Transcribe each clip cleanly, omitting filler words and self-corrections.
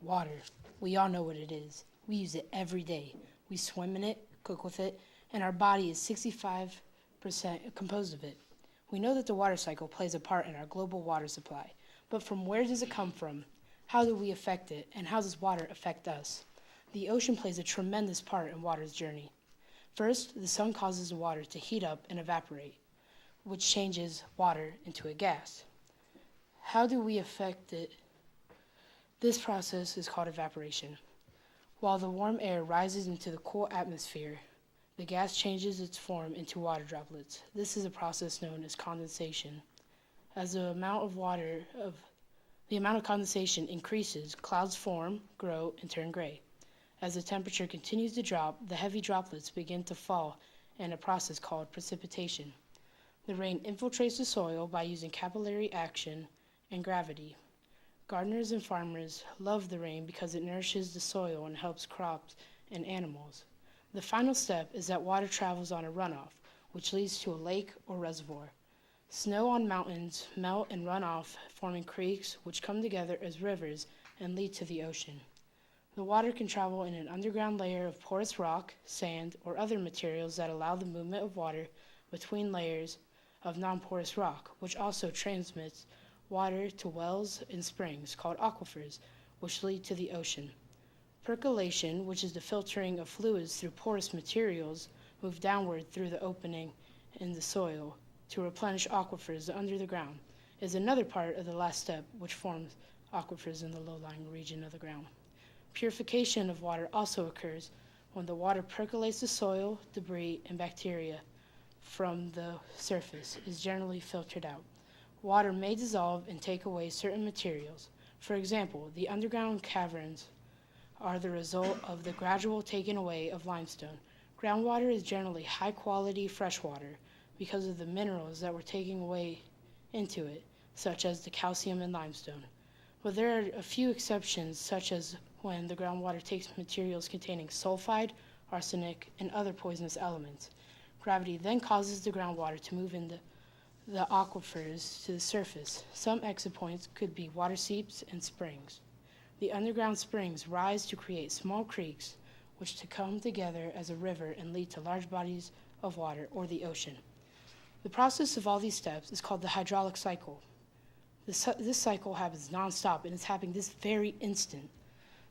Water. We all know what it is. We use it every day. We swim in it, cook with it, and our body is 65% composed of it. We know that the water cycle plays a part in our global water supply, but from where does it come from? How do we affect it, and how does water affect us? The ocean plays a tremendous part in water's journey. First, the sun causes the water to heat up and evaporate, which changes water into a gas. How do we affect it? This process is called evaporation. While the warm air rises into the cool atmosphere, the gas changes its form into water droplets. This is a process known as condensation. As the amount of condensation increases, clouds form, grow, and turn gray. As the temperature continues to drop, the heavy droplets begin to fall in a process called precipitation. The rain infiltrates the soil by using capillary action and gravity. Gardeners and farmers love the rain because it nourishes the soil and helps crops and animals. The final step is that water travels on a runoff, which leads to a lake or reservoir. Snow on mountains melt and run off, forming creeks, which come together as rivers and lead to the ocean. The water can travel in an underground layer of porous rock, sand, or other materials that allow the movement of water between layers of non-porous rock, which also transmits water to wells and springs called aquifers, which lead to the ocean. Percolation, which is the filtering of fluids through porous materials, move downward through the opening in the soil to replenish aquifers under the ground, is another part of the last step, which forms aquifers in the low-lying region of the ground. Purification of water also occurs when the water percolates the soil, debris, and bacteria from the surface is generally filtered out. Water may dissolve and take away certain materials. For example, the underground caverns are the result of the gradual taking away of limestone. Groundwater is generally high-quality fresh water because of the minerals that were taken away into it, such as the calcium and limestone. But there are a few exceptions, such as when the groundwater takes materials containing sulfide, arsenic, and other poisonous elements. Gravity then causes the groundwater to move in the aquifers to the surface. Some exit points could be water seeps and springs. The underground springs rise to create small creeks, which to come together as a river and lead to large bodies of water or the ocean. The process of all these steps is called the hydraulic cycle. This cycle happens nonstop and is happening this very instant.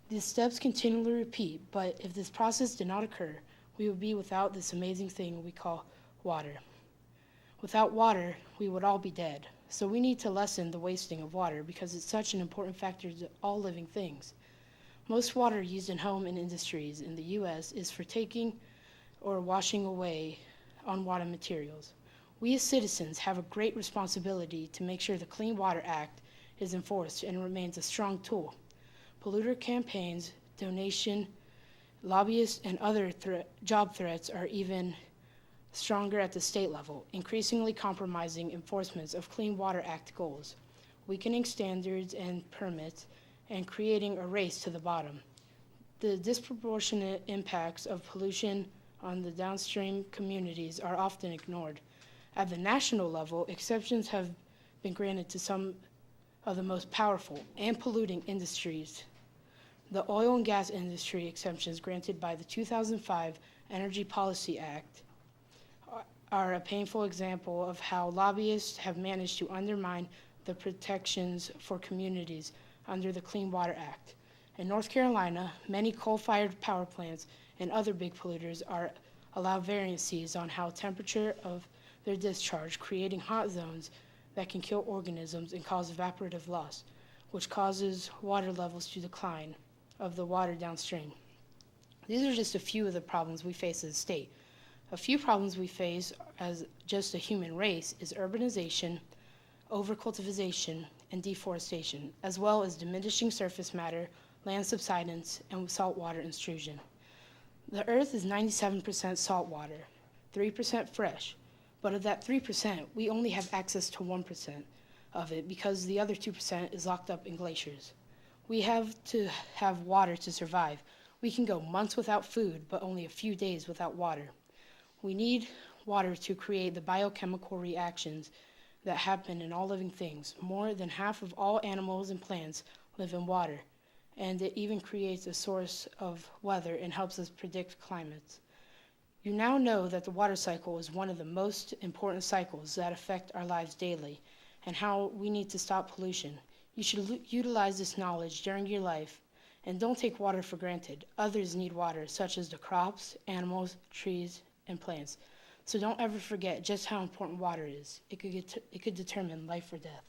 These steps continually repeat, but if this process did not occur, we would be without this amazing thing we call water. Without water, we would all be dead. So we need to lessen the wasting of water because it's such an important factor to all living things. Most water used in home and industries in the U.S. is for taking or washing away unwanted materials. We as citizens have a great responsibility to make sure the Clean Water Act is enforced and remains a strong tool. Polluter campaigns, donation, lobbyists, and other job threats are even stronger at the state level, increasingly compromising enforcement of Clean Water Act goals, weakening standards and permits, and creating a race to the bottom. The disproportionate impacts of pollution on the downstream communities are often ignored. At the national level, exceptions have been granted to some of the most powerful and polluting industries. The oil and gas industry exemptions granted by the 2005 Energy Policy Act are a painful example of how lobbyists have managed to undermine the protections for communities under the Clean Water Act. In North Carolina, many coal-fired power plants and other big polluters are allowed variances on how temperature of their discharge, creating hot zones that can kill organisms and cause evaporative loss, which causes water levels to decline of the water downstream. These are just a few of the problems we face as a state. A few problems we face as just a human race is urbanization, overcultivation, and deforestation, as well as diminishing surface matter, land subsidence, and saltwater intrusion. The Earth is 97% saltwater, 3% fresh, but of that 3%, we only have access to 1% of it because the other 2% is locked up in glaciers. We have to have water to survive. We can go months without food, but only a few days without water. We need water to create the biochemical reactions that happen in all living things. More than half of all animals and plants live in water. and it even creates a source of weather and helps us predict climates. You now know that the water cycle is one of the most important cycles that affect our lives daily and how we need to stop pollution. You should utilize this knowledge during your life and don't take water for granted. Others need water, such as the crops, animals, trees, and plants. So don't ever forget just how important water is. It could determine life or death.